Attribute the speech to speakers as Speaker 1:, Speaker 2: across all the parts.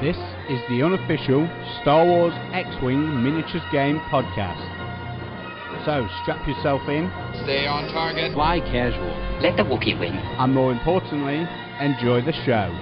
Speaker 1: This is the unofficial Star Wars X-Wing Miniatures Game podcast. So strap yourself in,
Speaker 2: stay on target,
Speaker 3: fly casual, let the Wookiee win,
Speaker 1: and more importantly, enjoy the show.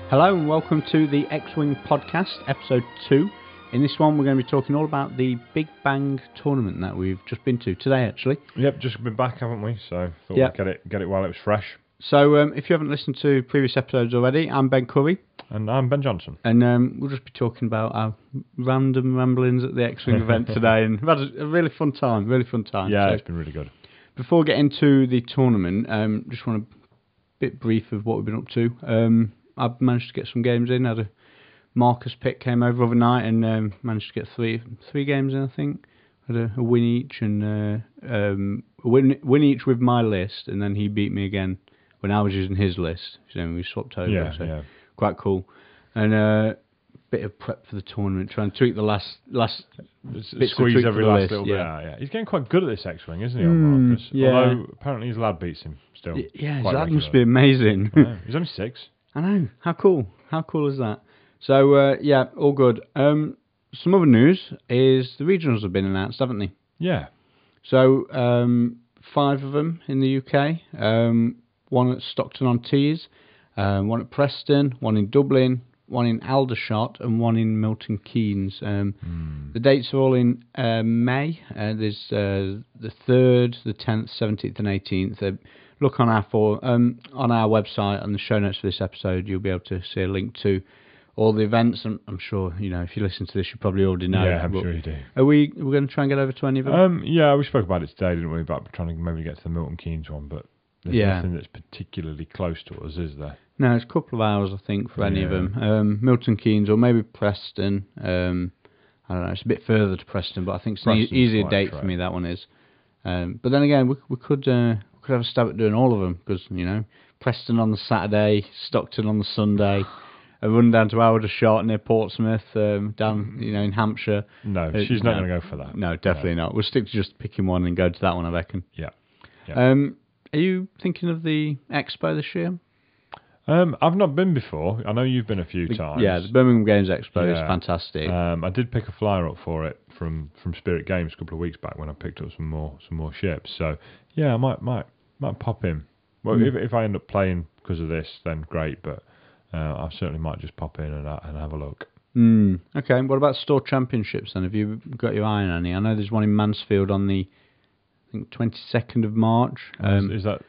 Speaker 1: Hello and welcome to the X-Wing podcast, episode 2. In this one, we're going to be talking all about the Big Bang tournament that we've just been to today, actually.
Speaker 4: Yep, just been back, haven't we? So thought we'd get it while it was fresh.
Speaker 1: So if you haven't listened to previous episodes already, I'm Ben Curry.
Speaker 4: And I'm Ben Johnson.
Speaker 1: And we'll just be talking about our random ramblings at the X-Wing event today. And we've had a really fun time,
Speaker 4: Yeah,
Speaker 1: so,
Speaker 4: it's been really good.
Speaker 1: Before we get into the tournament, just want a bit brief of what we've been up to. I've managed to get some games in, had a Marcus pick came over overnight and managed to get three games in, I think. Had a win each and a win each with my list, and then he beat me again when I was using his list. So we swapped over.
Speaker 4: Yeah.
Speaker 1: Quite cool. And a bit of prep for the tournament, trying to tweak the last
Speaker 4: squeeze every last little bit.
Speaker 1: Yeah.
Speaker 4: Yeah, he's getting quite good at this X-Wing, isn't he, on Marcus?
Speaker 1: Yeah.
Speaker 4: Although apparently his lad beats him still.
Speaker 1: Yeah, his
Speaker 4: quite
Speaker 1: lad must
Speaker 4: regularly.
Speaker 1: be amazing.
Speaker 4: I know. He's only 6.
Speaker 1: I know. How cool? How cool is that? So, yeah, all good. Some other news is the regionals have been announced, haven't they?
Speaker 4: Yeah.
Speaker 1: So, 5 of them in the UK. One at Stockton-on-Tees, one at Preston, one in Dublin, one in Aldershot, and one in Milton Keynes. The dates are all in May. There's the 3rd, the 10th, 17th, and 18th. Look on our website, on the show notes for this episode, you'll be able to see a link to all the events. I'm sure, if you listen to this, you probably already know.
Speaker 4: Yeah, I'm sure you do.
Speaker 1: Are we going to try and get over to any of them?
Speaker 4: Yeah, we spoke about it today, didn't we? About trying to maybe get to the Milton Keynes one, but there's nothing that's particularly close to us, is there?
Speaker 1: No, it's a couple of hours, I think, for any of them. Milton Keynes or maybe Preston. I don't know, it's a bit further to Preston, but I think it's an easier date for me, that one is. But then again, we could have a stab at doing all of them, because, Preston on the Saturday, Stockton on the Sunday, a run down to Aldershot near Portsmouth, down, in Hampshire.
Speaker 4: No, she's not going to go for that.
Speaker 1: No, definitely not. We'll stick to just picking one and go to that one, I reckon.
Speaker 4: Yeah.
Speaker 1: Are you thinking of the Expo this year?
Speaker 4: I've not been before. I know you've been a few times.
Speaker 1: Yeah, the Birmingham Games Expo is fantastic.
Speaker 4: I did pick a flyer up for it from Spirit Games a couple of weeks back when I picked up some more ships. So yeah, I might pop in. Well, if I end up playing because of this, then great. But I certainly might just pop in and have a look.
Speaker 1: Okay. What about store championships then? Have you got your eye on any? I know there's one in Mansfield on the 22nd of March.
Speaker 4: Is that?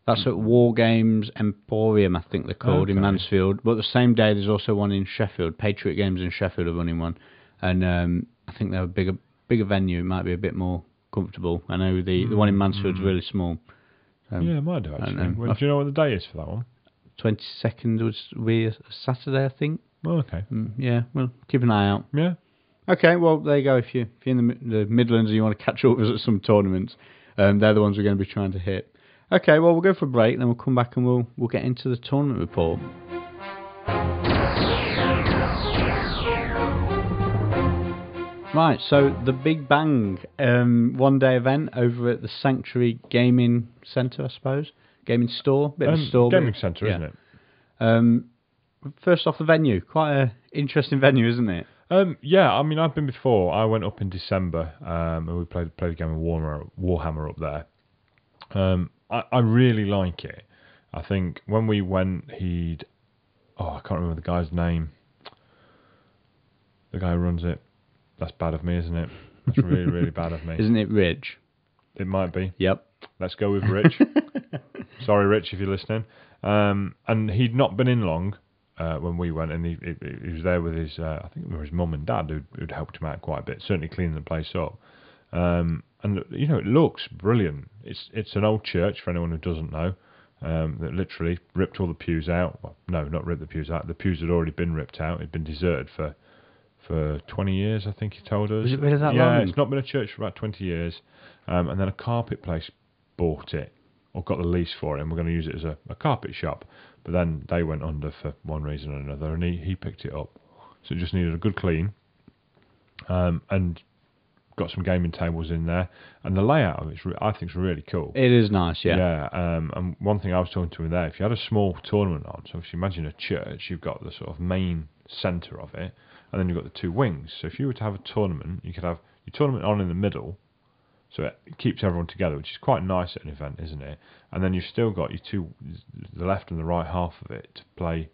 Speaker 1: That's at War Games Emporium, I think they're called, in Mansfield. But the same day, there's also one in Sheffield. Patriot Games in Sheffield are running one. And I think they're a bigger venue. It might be a bit more comfortable. I know the one in Mansfield's really small.
Speaker 4: Yeah, it might do, actually. Do you know what the day is for that one?
Speaker 1: 22nd was a Saturday, I think.
Speaker 4: Oh, okay.
Speaker 1: Yeah, well, keep an eye out.
Speaker 4: Yeah.
Speaker 1: Okay, well, there you go. If you're in the Midlands and you want to catch up with us at some tournaments, they're the ones we're going to be trying to hit. Okay, well, we'll go for a break, then we'll come back and we'll get into the tournament report. Right, so the Big Bang one-day event over at the Sanctuary Gaming Centre, I suppose. Gaming store, bit of a store.
Speaker 4: Gaming centre, isn't it?
Speaker 1: First off, the venue. Quite an interesting venue, isn't it?
Speaker 4: Yeah, I mean, I've been before. I went up in December and we played a game of Warhammer up there. I really like it. I think when we went, I can't remember the guy's name. The guy who runs it. That's bad of me, isn't it? That's really, really bad of me.
Speaker 1: Isn't it Rich?
Speaker 4: It might be.
Speaker 1: Yep.
Speaker 4: Let's go with Rich. Sorry, Rich, if you're listening. And he'd not been in long when we went, and he was there with his, I think it was his mum and dad who'd helped him out quite a bit, certainly cleaning the place up. And it looks brilliant. It's an old church for anyone who doesn't know. That literally ripped all the pews out. Well, no, not ripped the pews out. The pews had already been ripped out. It'd been deserted for 20 years, I think he told us.
Speaker 1: Was it really that long?
Speaker 4: Yeah, it's not been a church for about 20 years. And then a carpet place bought it or got the lease for it, and we're going to use it as a carpet shop. But then they went under for one reason or another, and he picked it up. So it just needed a good clean. And got some gaming tables in there, and the layout of it, I think, is really cool.
Speaker 1: It is nice, yeah.
Speaker 4: Yeah, and one thing I was talking to him there, if you had a small tournament on, so if you imagine a church, you've got the sort of main centre of it, and then you've got the two wings. So if you were to have a tournament, you could have your tournament on in the middle, so it keeps everyone together, which is quite nice at an event, isn't it? And then you've still got your two, the left and the right half of it, to play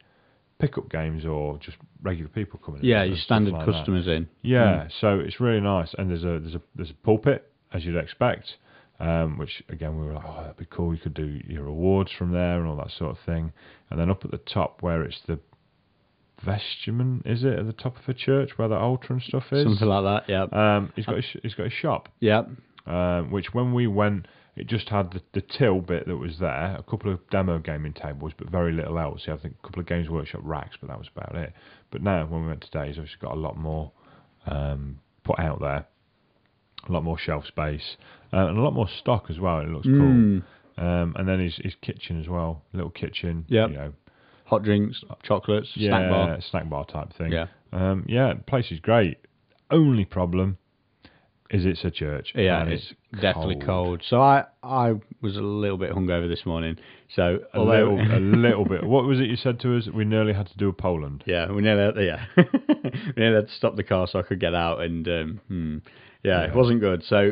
Speaker 4: pick-up games or just regular people coming in.
Speaker 1: Yeah, your standard like customers in.
Speaker 4: Yeah, so it's really nice. And there's a pulpit, as you'd expect, which, again, we were like, oh, that'd be cool. You could do your awards from there and all that sort of thing. And then up at the top, where it's the vestment, is it, at the top of the church, where the altar and stuff is?
Speaker 1: Something like that, yeah.
Speaker 4: He's got a shop.
Speaker 1: Yeah.
Speaker 4: Which when we went, it just had the till bit that was there, a couple of demo gaming tables, but very little else. I think a couple of Games Workshop racks, but that was about it. But now, when we went today, he's obviously got a lot more put out there, a lot more shelf space, and a lot more stock as well. It looks cool. And then his kitchen as well, little kitchen.
Speaker 1: Yeah.
Speaker 4: You know,
Speaker 1: hot drinks, chocolates,
Speaker 4: snack bar type thing.
Speaker 1: Yeah.
Speaker 4: The place is great. Only problem is it's a church.
Speaker 1: Yeah, it's definitely cold. So I was a little bit hungover this morning. So
Speaker 4: a little bit. What was it you said to us? We nearly had to do a Poland.
Speaker 1: Yeah, we nearly had to stop the car so I could get out, and it wasn't good. So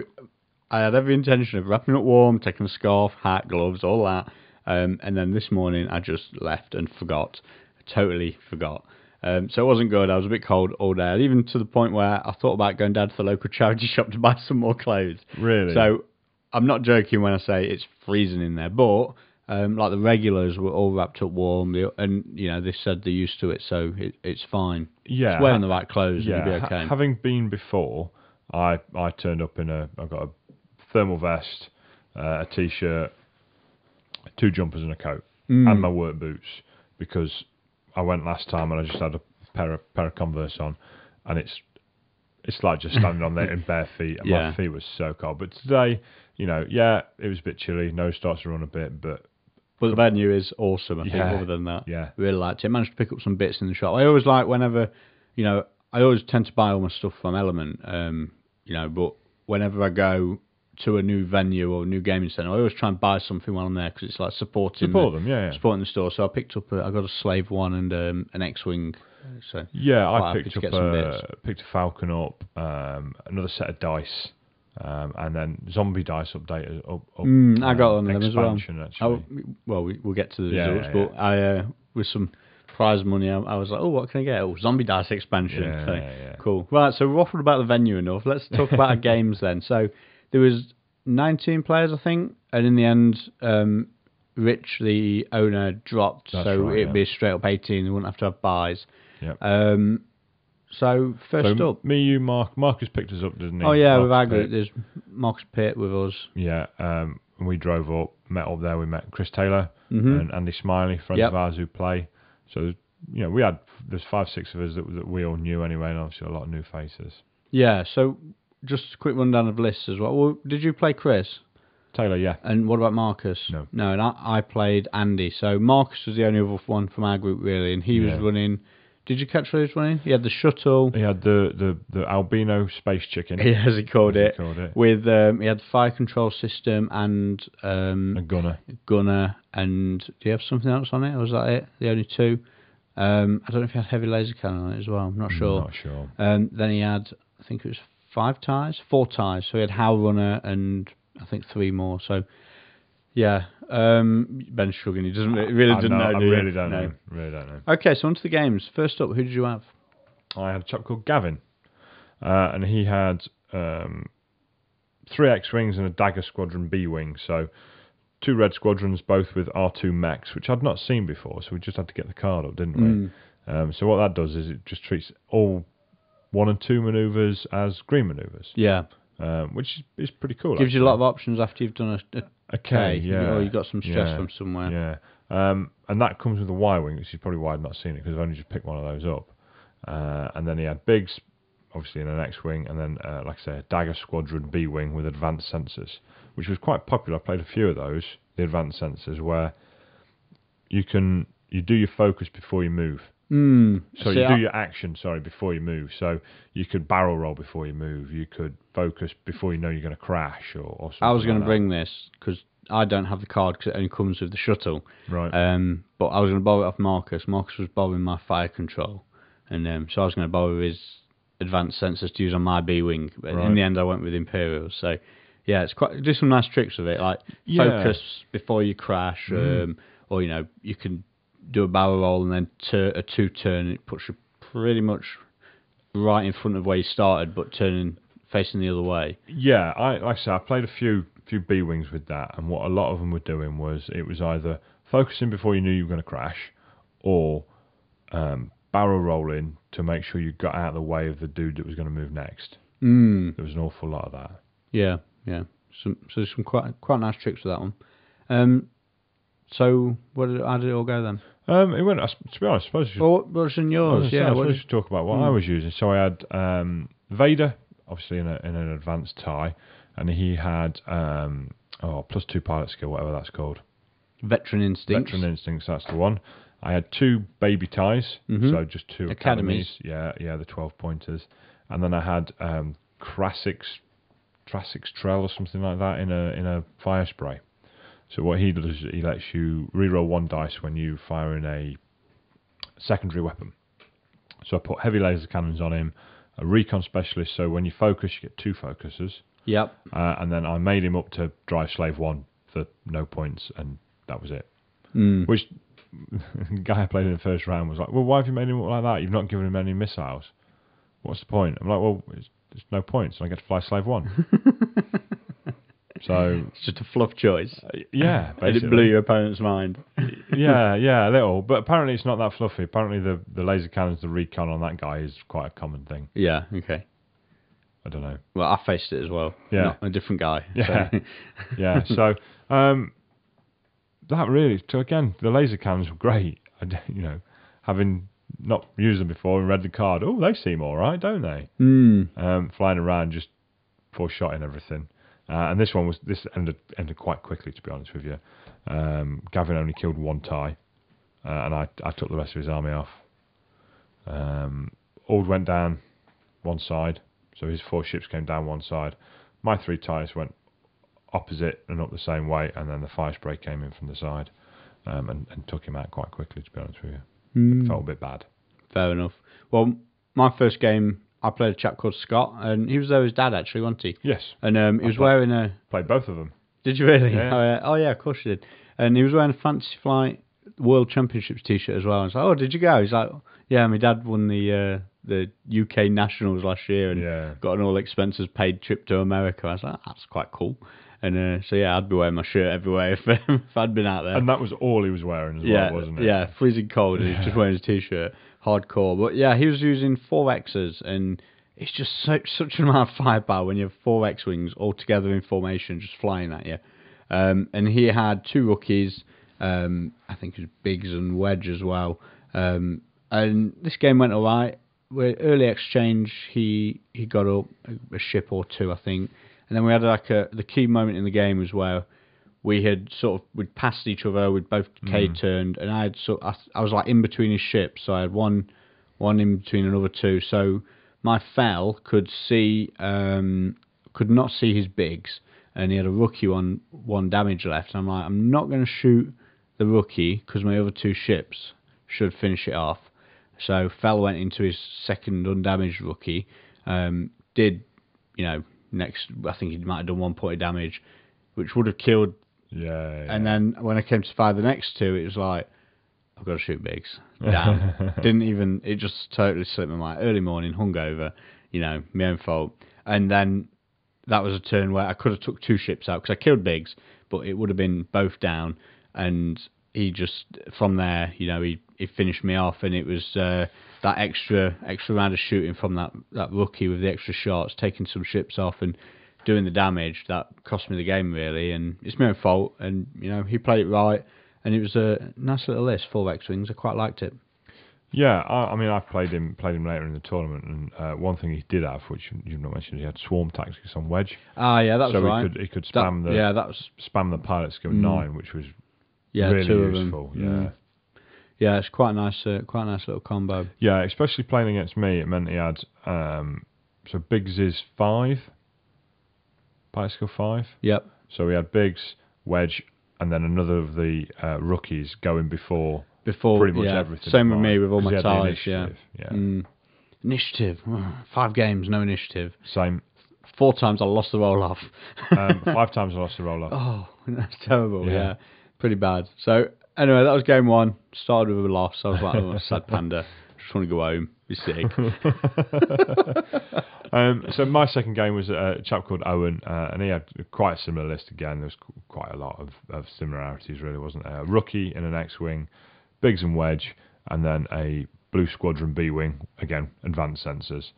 Speaker 1: I had every intention of wrapping up warm, taking a scarf, hat, gloves, all that, and then this morning I just left and forgot. I totally forgot. So it wasn't good. I was a bit cold all day, even to the point where I thought about going down to the local charity shop to buy some more clothes.
Speaker 4: Really?
Speaker 1: So I'm not joking when I say it's freezing in there, but like the regulars were all wrapped up warm, and they said they're used to it, so it's fine.
Speaker 4: Yeah,
Speaker 1: just wearing the right clothes, and you'll be okay.
Speaker 4: Having been before, I turned up I've got a thermal vest, a t-shirt, 2 jumpers and a coat, and my work boots, because I went last time and I just had a pair of Converse on, and it's like just standing on there in bare feet, and my feet were so cold. But today, it was a bit chilly. Nose starts to run a bit, but
Speaker 1: the venue is awesome. I think other than that, really liked it. I managed to pick up some bits in the shop. I always like whenever, I always tend to buy all my stuff from Element, but whenever I go to a new venue or a new gaming centre, I always try and buy something while I'm there, because it's like supporting the store. So I picked up I got a Slave One and an X Wing. So
Speaker 4: I picked a Falcon up, another set of dice, and then zombie dice updated.
Speaker 1: I got one of them as well.
Speaker 4: Actually.
Speaker 1: We'll get to the results, but I with some prize money, I was like, what can I get? Zombie dice expansion. Cool. Right, so we've waffled about the venue enough. Let's talk about our games then. So there was 19 players, I think, and in the end, Rich, the owner, dropped, it'd be straight up 18. They wouldn't have to have buys.
Speaker 4: Yep.
Speaker 1: So first up,
Speaker 4: me, you, Marcus picked us up, didn't he?
Speaker 1: Oh yeah, with our group. There's Marcus Pitt with us.
Speaker 4: Yeah, and we drove up, met up there. We met Chris Taylor and Andy Smiley, friends of ours who play. So there's 5-6 of us that we all knew anyway, and obviously a lot of new faces. Yeah.
Speaker 1: So just a quick rundown of lists as well. Did you play Chris
Speaker 4: Taylor? Yeah.
Speaker 1: And what about Marcus?
Speaker 4: No.
Speaker 1: And I played Andy. So Marcus was the only other one from our group really, and he was running. Did you catch what he was running? He had the shuttle.
Speaker 4: He had the albino space chicken.
Speaker 1: As he called it. With he had the fire control system and
Speaker 4: a
Speaker 1: gunner. And do you have something else on it, or was that it? The only 2. I don't know if he had heavy laser cannon on it as well. I'm not sure.
Speaker 4: Not sure.
Speaker 1: Then he had, I think it was 4 ties. So he had Howlrunner and I think 3 more. So Ben's shrugging. He doesn't really know.
Speaker 4: I really don't know.
Speaker 1: Okay, so on to the games. First up, who did you have?
Speaker 4: I had a chap called Gavin, and he had 3 X-Wings and a Dagger Squadron B-Wing. So 2 Red Squadrons, both with R2 mechs, which I'd not seen before. So we just had to get the card up, didn't we? So what that does is it just treats all 1 and 2 manoeuvres as green manoeuvres.
Speaker 1: Yeah.
Speaker 4: Which is pretty cool.
Speaker 1: Gives you a lot of options after you've done a K,
Speaker 4: or
Speaker 1: you got some stress from somewhere.
Speaker 4: Yeah. And that comes with a Y-Wing, which is probably why I've not seen it, because I've only just picked one of those up. And then he had Biggs, obviously in an X-Wing, and then, like I say, a Dagger Squadron B-Wing with advanced sensors, which was quite popular. I played a few of those, the advanced sensors, where you do your focus before you move. So you do your action, before you move. So you could barrel roll before you move. You could focus before you know you're going to crash or something.
Speaker 1: I was going
Speaker 4: like
Speaker 1: to bring this because I don't have the card because it only comes with the shuttle.
Speaker 4: Right.
Speaker 1: But I was going to borrow it off Marcus. Marcus was borrowing my fire control, and so I was going to borrow his advanced sensors to use on my B-wing. But in the end, I went with Imperial. So yeah, it's do some nice tricks with it, like focus before you crash, or you can do a barrel roll and then a 2-turn. It puts you pretty much right in front of where you started, but facing the other way.
Speaker 4: Yeah, like I said, I played a few B-wings with that, and what a lot of them were doing was it was either focusing before you knew you were going to crash, or barrel rolling to make sure you got out of the way of the dude that was going to move next. There was an awful lot of that.
Speaker 1: Yeah. So there's some quite nice tricks with that one. So how did it all go then?
Speaker 4: It went. To be honest, I suppose.
Speaker 1: What's in yours?
Speaker 4: I suppose you should talk about what I was using. So I had Vader, obviously in an advanced tie, and he had +2 pilot skill, whatever that's called.
Speaker 1: Veteran Instincts.
Speaker 4: That's the one. I had 2 baby ties, so just 2 academies. Yeah, the 12 pointers, and then I had Krassix Trail or something like that in a Firespray. So what he does is he lets you reroll 1 dice when you fire in a secondary weapon. So I put heavy laser cannons on him, a Recon Specialist, so when you focus, you get 2 focusers.
Speaker 1: Yep.
Speaker 4: And then I made him up to drive Slave 1 for no points, and that was it. Which the guy I played in the first round was like, well, why have you made him up like that? You've not given him any missiles. What's the point? I'm like, well, there's no points, and I get to fly Slave 1. So
Speaker 1: it's just a fluff choice.
Speaker 4: Yeah, basically.
Speaker 1: It blew your opponent's mind.
Speaker 4: yeah, a little. But apparently it's not that fluffy. Apparently the laser cannons, the recon on that guy is quite a common thing.
Speaker 1: Yeah, okay.
Speaker 4: I don't know.
Speaker 1: Well, I faced it as well.
Speaker 4: Yeah.
Speaker 1: Not a different guy.
Speaker 4: Yeah.
Speaker 1: So.
Speaker 4: Yeah, so that really, so again, the laser cannons were great. Having not used them before and read the card, they seem all right, don't they? Flying around, just 4-shot and everything. And this ended quite quickly, to be honest with you. Gavin only killed 1 tie, and I took the rest of his army off. Ord went down one side, so his 4 ships came down one side. My 3 ties went opposite and up the same way, and then the Firespray came in from the side and took him out quite quickly, to be honest with you. It felt a bit bad.
Speaker 1: Fair enough. Well, my first game, I played a chap called Scott, and he was there with his dad, actually, wasn't he?
Speaker 4: Yes.
Speaker 1: And he was wearing a...
Speaker 4: Played both of them.
Speaker 1: Did you really?
Speaker 4: Yeah.
Speaker 1: Oh, yeah, of course you did. And he was wearing a Fantasy Flight World Championships t-shirt as well. I was like, oh, did you go? He's like, yeah, my dad won the UK Nationals last year and got an all-expenses paid trip to America. I was like, that's quite cool. And so, yeah, I'd be wearing my shirt everywhere if I'd been out there.
Speaker 4: And that was all he was wearing as well, wasn't it?
Speaker 1: Yeah, freezing cold, and he's just wearing his t-shirt. Hardcore. But, yeah, he was using 4 X's, and it's just such an amount of firepower when you have 4 X-Wings all together in formation just flying at you. And he had 2 rookies, I think it was Biggs and Wedge as well. And this game went all right. With early exchange, he got up a ship or 2, I think. And then we had the key moment in the game was where we'd passed each other, we'd both K-turned, and I was like in between his ships, so I had one in between another 2. So my Fel could not see his Biggs, and he had a rookie on 1 damage left. And I'm like, I'm not going to shoot the rookie because my other 2 ships should finish it off. So Fel went into his second undamaged rookie, next, I think he might have done 1 point of damage, which would have killed.
Speaker 4: Yeah.
Speaker 1: And then when I came to fire the next 2, it was like, I've got to shoot Biggs. Damn. It just totally slipped my mind. Early morning, hungover, my own fault. And then that was a turn where I could have took 2 ships out because I killed Biggs, but it would have been both down. And he just, from there, he finished me off, and it was that extra round of shooting from that rookie with the extra shots, taking some ships off and doing the damage that cost me the game, really. And it's my own fault, and he played it right, and it was a nice little list, 4 X-Wings. I quite liked it.
Speaker 4: Yeah, I played him later in the tournament, and one thing he did have, which you've not mentioned, he had swarm tactics on Wedge.
Speaker 1: Ah, yeah, that was right.
Speaker 4: So he could spam spam the pilot skill 9, which was really
Speaker 1: 2 of
Speaker 4: useful.
Speaker 1: them. Yeah, it's quite a nice little combo.
Speaker 4: Yeah, especially playing against me, it meant he had so Biggs is 5, bicycle 5.
Speaker 1: Yep.
Speaker 4: So we had Biggs, Wedge, and then another of the rookies going before pretty much everything.
Speaker 1: Same with me with all my ties.
Speaker 4: Yeah.
Speaker 1: Initiative. 5 games, no initiative.
Speaker 4: Same.
Speaker 1: 4 times I lost the roll off.
Speaker 4: 5 times I lost the roll off.
Speaker 1: Oh, that's terrible. Yeah. Pretty bad. So anyway, that was game 1. Started with a loss. I was like, oh, sad panda. Just want to go home. Be sick.
Speaker 4: So my second game was a chap called Owen, and he had quite a similar list again. There was quite a lot of similarities, really, wasn't there? A rookie in an X-Wing, Biggs and Wedge, and then a Blue Squadron B-Wing, again, advanced sensors.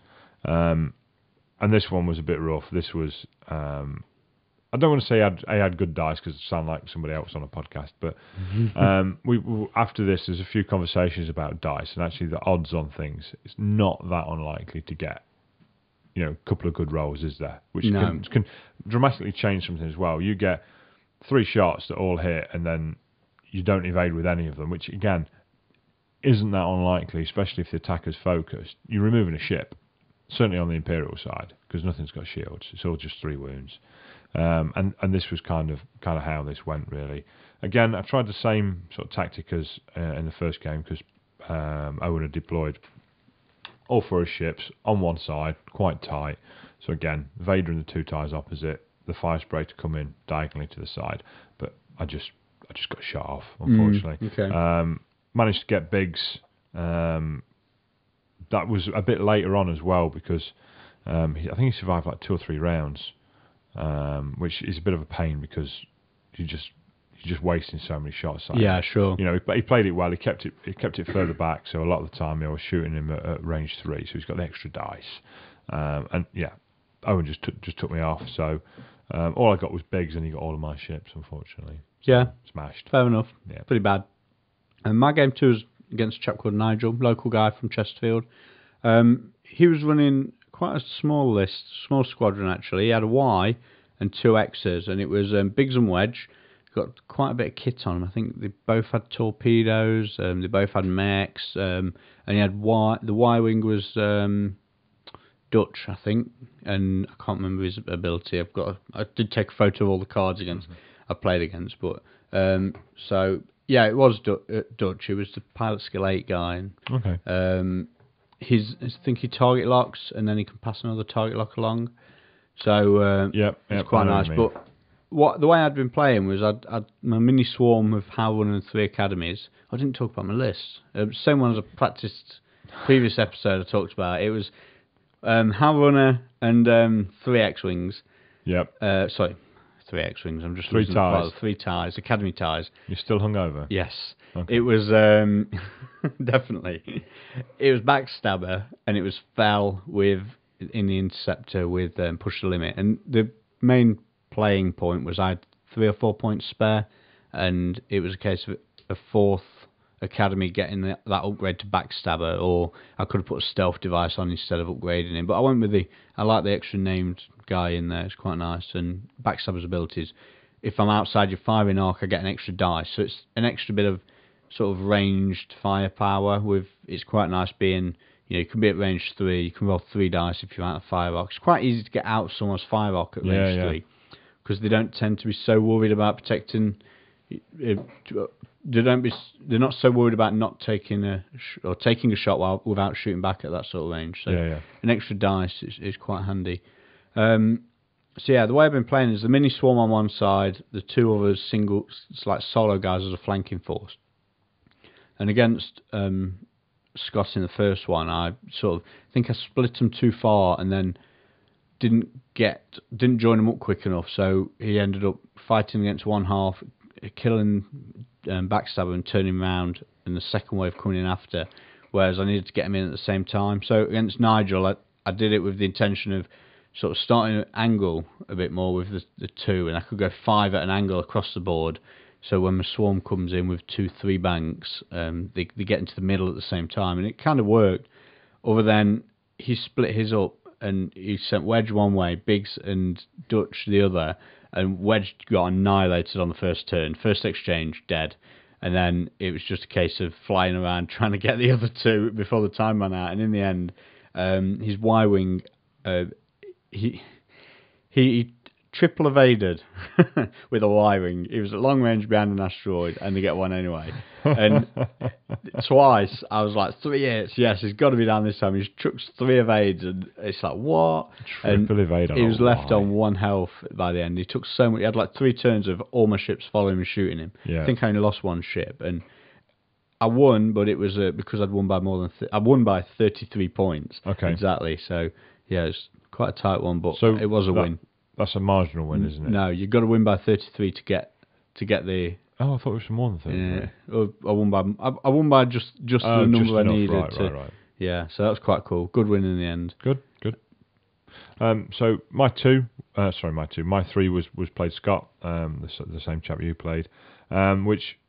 Speaker 4: And this one was a bit rough. This was, I don't want to say I had good dice because it sounded like somebody else on a podcast, but we after this, there's a few conversations about dice, and actually the odds on things, it's not that unlikely to get, a couple of good rolls, is there? Which can dramatically change something as well. You get 3 shots that all hit, and then you don't evade with any of them, which again isn't that unlikely, especially if the attacker's focused. You're removing a ship, certainly on the Imperial side, because nothing's got shields. It's all just 3 wounds. And this was kind of how this went, really. Again, I tried the same sort of tactic as in the first game, because Owen had deployed all 4 ships on one side, quite tight. So again, Vader and the 2 TIEs opposite, the Firespray to come in diagonally to the side. But I just got shot off, unfortunately.
Speaker 1: Okay.
Speaker 4: Managed to get Biggs. That was a bit later on as well, because I think he survived like 2 or 3 rounds, which is a bit of a pain because you're just wasting so many shots.
Speaker 1: Yeah, sure.
Speaker 4: He played it well. He kept it further back, so a lot of the time I was shooting him at range 3, so he's got the extra dice. And yeah, Owen just took me off. So all I got was Biggs, and he got all of my ships, unfortunately.
Speaker 1: Yeah,
Speaker 4: smashed.
Speaker 1: Fair enough.
Speaker 4: Yeah,
Speaker 1: pretty bad. And my game 2 was against a chap called Nigel, local guy from Chesterfield. He was running quite a small squadron actually. He had a Y and 2 X's, and it was Biggs and Wedge. Got quite a bit of kit on them. I think they both had torpedoes. They both had mechs, and he had the Y-wing was Dutch, I think, and I can't remember his ability. I did take a photo of all the cards against I played against, but so. Yeah, it was Dutch. He was the pilot skill 8 guy.
Speaker 4: Okay.
Speaker 1: I think he target locks, and then he can pass another target lock along. So it's quite nice. But the way I'd been playing was I'd my mini swarm of Howlrunner and 3 academies. I didn't talk about my list. Same one as I practiced previous episode I talked about. It was Howlrunner and 3 X Wings.
Speaker 4: Yep.
Speaker 1: Sorry. 3 X Wings. I'm just
Speaker 4: 3 ties.
Speaker 1: 3 ties, Academy ties.
Speaker 4: You're still hungover?
Speaker 1: Yes.
Speaker 4: Okay.
Speaker 1: It was definitely. It was Backstabber, and it was Fel in the Interceptor with Push the Limit. And the main playing point was I had 3 or 4 points spare, and it was a case of a 4th Academy getting that upgrade to Backstabber, or I could have put a stealth device on instead of upgrading him. But I went with I like the extra named guy in there. It's quite nice. And Backstabber's abilities, if I'm outside your firing arc, I get an extra dice. So it's an extra bit of sort of ranged firepower. It's quite nice being, you can be at range 3. You can roll 3 dice if you're out of fire arc. It's quite easy to get out of someone's fire arc at range 3 because they don't tend to be so worried about protecting. They're not so worried about not taking taking a shot without shooting back at that sort of range. So an extra dice is quite handy. So yeah, the way I've been playing is the mini swarm on one side, the 2 others like solo guys as a flanking force. And against Scott in the first one, I sort of think I split them too far and then didn't join him up quick enough. So he ended up fighting against one half, killing Backstabber and turning around, and the second wave coming in after, whereas I needed to get him in at the same time. So against Nigel, I did it with the intention of sort of starting at angle a bit more with the 2, and I could go 5 at an angle across the board. So when my swarm comes in with 2-3 banks, they get into the middle at the same time, and it kind of worked. Other than he split his up, and he sent Wedge one way, Biggs and Dutch the other, and Wedge got annihilated on the first turn. First exchange, dead. and then it was just a case of flying around trying to get the other two before the time ran out. And in the end, his Y-wing, he triple evaded with a Y-wing. He was at long range behind an asteroid, and they get one anyway. And twice, I was like, 3 hits, yes, he's got to be down this time. He's chucks 3 evades, and it's like, what?
Speaker 4: Triple evade.
Speaker 1: He was left on 1 health by the end. He took so much. He had like 3 turns of all my ships following and shooting him.
Speaker 4: Yeah.
Speaker 1: I think I only lost 1 ship, and I won, but it was because I'd won by more than I won by 33 points.
Speaker 4: Okay,
Speaker 1: exactly. So yeah, it's quite a tight one, but it was a win.
Speaker 4: That's a marginal win, isn't it?
Speaker 1: No, you've got to win by 33 to get the.
Speaker 4: Oh, I thought it was more than 33.
Speaker 1: Yeah, I won by just the number
Speaker 4: just
Speaker 1: I
Speaker 4: enough,
Speaker 1: needed.
Speaker 4: Right.
Speaker 1: Yeah, so that was quite cool. Good win in the end.
Speaker 4: Good. So my 3 was played Scott, the same chap you played, which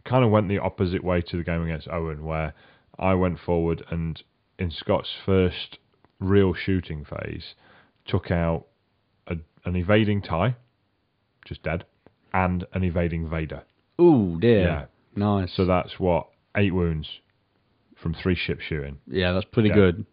Speaker 4: kind of went the opposite way to the game against Owen, where I went forward and in Scott's first real shooting phase took out an evading TIE, just dead, and an evading Vader.
Speaker 1: Ooh, dear.
Speaker 4: Yeah.
Speaker 1: Nice.
Speaker 4: So that's 8 wounds from 3 ships shooting.
Speaker 1: Yeah, that's pretty good.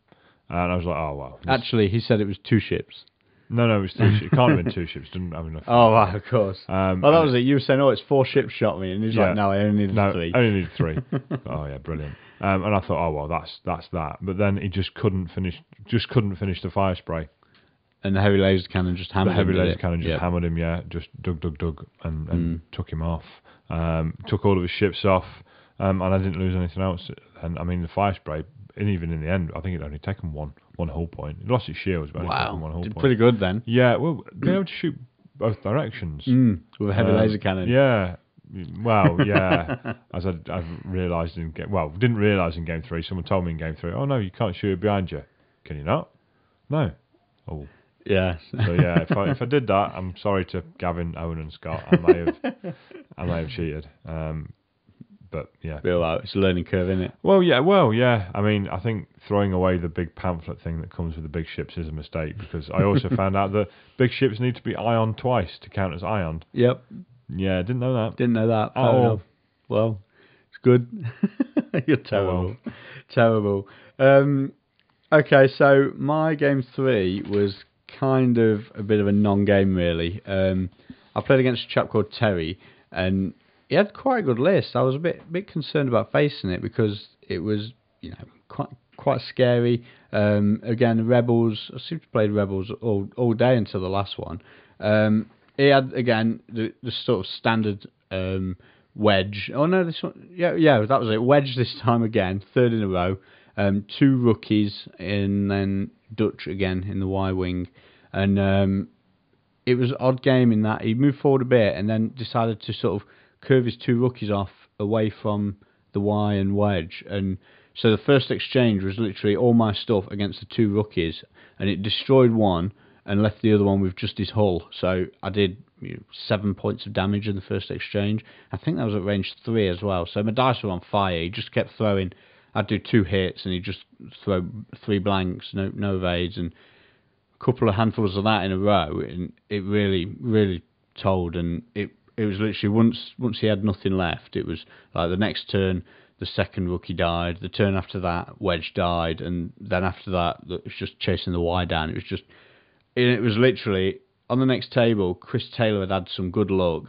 Speaker 4: And I was like, oh, wow.
Speaker 1: Actually, he said it was 2 ships.
Speaker 4: No, it was 3 ships. It can't have been 2 ships. Didn't have enough.
Speaker 1: Oh, right, of course.
Speaker 4: That
Speaker 1: was it. You were saying, it's 4 ships shot me. And he's like, no, I only needed 3.
Speaker 4: I only needed 3. Oh, yeah, brilliant. And I thought, oh, well, that's that. But then he just couldn't finish the Firespray.
Speaker 1: And the heavy laser cannon just hammered him.
Speaker 4: Hammered him, yeah. Just dug, and took him off. Took all of his ships off, and I didn't lose anything else. And I mean, the Firespray, and even in the end, I think it only taken one hull point. He lost his shields, but only taken 1 hull point.
Speaker 1: Pretty good then.
Speaker 4: Yeah, well, being able to shoot both directions.
Speaker 1: With a heavy laser cannon.
Speaker 4: Yeah. Well, yeah. As I've realised didn't realise in Game 3, someone told me in Game 3, oh no, you can't shoot it behind you. Can you not? No. Oh.
Speaker 1: Yeah.
Speaker 4: So yeah, if I did that, I'm sorry to Gavin, Owen, and Scott. I may have cheated. But yeah,
Speaker 1: it's a learning curve, isn't it?
Speaker 4: Well, yeah. I mean, I think throwing away the big pamphlet thing that comes with the big ships is a mistake, because I also found out that big ships need to be ioned twice to count as ioned.
Speaker 1: Yep.
Speaker 4: Yeah, didn't know that.
Speaker 1: Didn't know that. Oh, well, it's good. You're terrible. Terrible. Okay, so my game 3 was kind of a bit of a non-game, really. I played against a chap called Terry, and he had quite a good list. I was a bit concerned about facing it, because it was, quite scary. Again, Rebels. I seem to play Rebels all day until the last one. He had, again, the sort of standard Wedge. Oh no, this one. Yeah, that was it. Wedge this time again, 3rd in a row. 2 rookies, and then Dutch again in the Y-wing. And it was an odd game in that he moved forward a bit and then decided to sort of curve his 2 rookies off away from the Y and Wedge. And so the first exchange was literally all my stuff against the 2 rookies, and it destroyed one and left the other one with just his hull. So I did 7 points of damage in the first exchange. I think that was at range 3 as well. So my dice were on fire. He just kept throwing. I'd do 2 hits and he'd just throw 3 blanks, no evades, and a couple of handfuls of that in a row, and it really told. And it was literally once he had nothing left, it was like the next turn the second rookie died, the turn after that Wedge died, and then after that it was just chasing the Y down. It was literally on the next table. Chris Taylor had some good luck,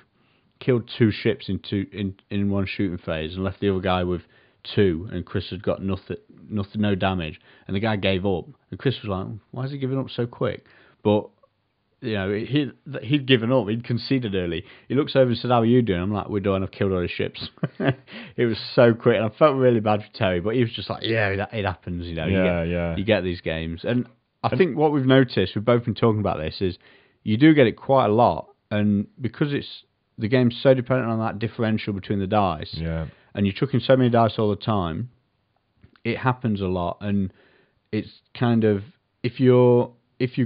Speaker 1: killed 2 ships in one shooting phase, and left the other guy with 2, and Chris had got nothing, no damage, and the guy gave up, and Chris was like, why is he giving up so quick? But he'd given up, he'd conceded early. He looks over and said, how are you doing? I'm like, we're done, I've killed all his ships. It was so quick, and I felt really bad for Terry, but he was just like, yeah, it happens, you get these games. And I think what we've noticed, we've both been talking about this, is you do get it quite a lot, and because the game's so dependent on that differential between the dice, and you're chucking so many dice all the time, it happens a lot. And it's kind of, if you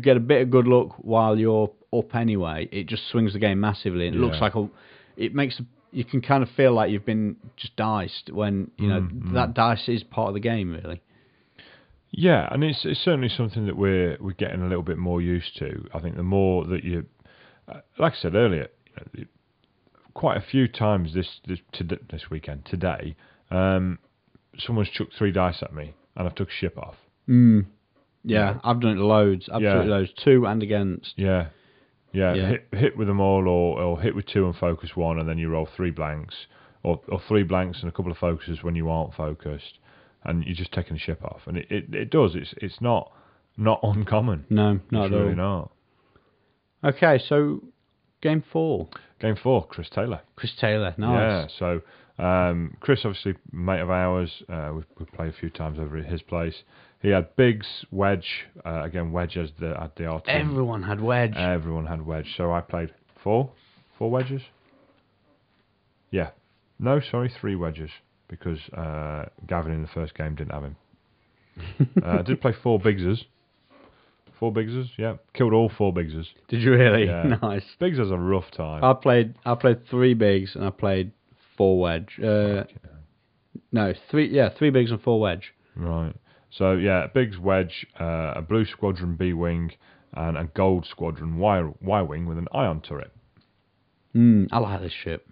Speaker 1: get a bit of good luck while you're up anyway, it just swings the game massively, and it looks like you can kind of feel like you've been just diced when that dice is part of the game, really.
Speaker 4: Yeah, and it's certainly something that we're getting a little bit more used to. I think the more that you, like I said earlier, quite a few times this weekend, today, someone's chucked 3 dice at me, and I've took a ship off.
Speaker 1: Yeah, I've done it loads, absolutely loads, 2 and against.
Speaker 4: Yeah. Hit with them all, or hit with 2 and focus 1, and then you roll 3 blanks, or 3 blanks and a couple of focuses when you aren't focused, and you're just taking a ship off. And it does. It's not uncommon.
Speaker 1: No, not
Speaker 4: it's
Speaker 1: at all.
Speaker 4: really not.
Speaker 1: Okay, so game 4.
Speaker 4: Game 4, Chris Taylor.
Speaker 1: Chris Taylor, nice.
Speaker 4: Yeah, so Chris, obviously, mate of ours. We've played a few times over at his place. He had Biggs, Wedge, again, Wedge as the R2.
Speaker 1: Everyone had Wedge.
Speaker 4: Everyone had Wedge. So I played 4 Wedges. Yeah. No, sorry, 3 Wedges, because Gavin in the first game didn't have him. I did play 4 Biggses. 4 Biggses, yeah. Killed all 4 Biggses.
Speaker 1: Did you really?
Speaker 4: Yeah.
Speaker 1: Nice.
Speaker 4: Biggs has a rough time.
Speaker 1: I played 3 Biggs and I played 4 Wedge. No, 3 Biggs and 4 Wedge.
Speaker 4: Right. So, yeah, Biggs, Wedge, a Blue Squadron B-Wing, and a Gold Squadron Y-Wing with an ion turret.
Speaker 1: I like this ship.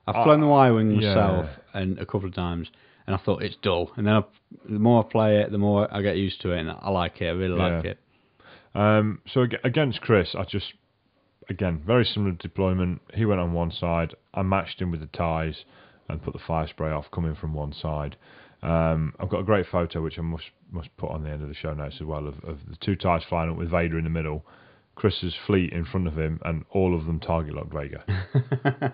Speaker 1: I've flown the Y-Wing myself and a couple of times, and I thought it's dull. And then the more I play it, the more I get used to it, and I like it. I really like it.
Speaker 4: So against Chris, again, very similar deployment. He went on one side. I matched him with the ties and put the Firespray off coming from one side. I've got a great photo which I must put on the end of the show notes as well of the 2 ties flying up with Vader in the middle, Chris's fleet in front of him, and all of them target locked Vader.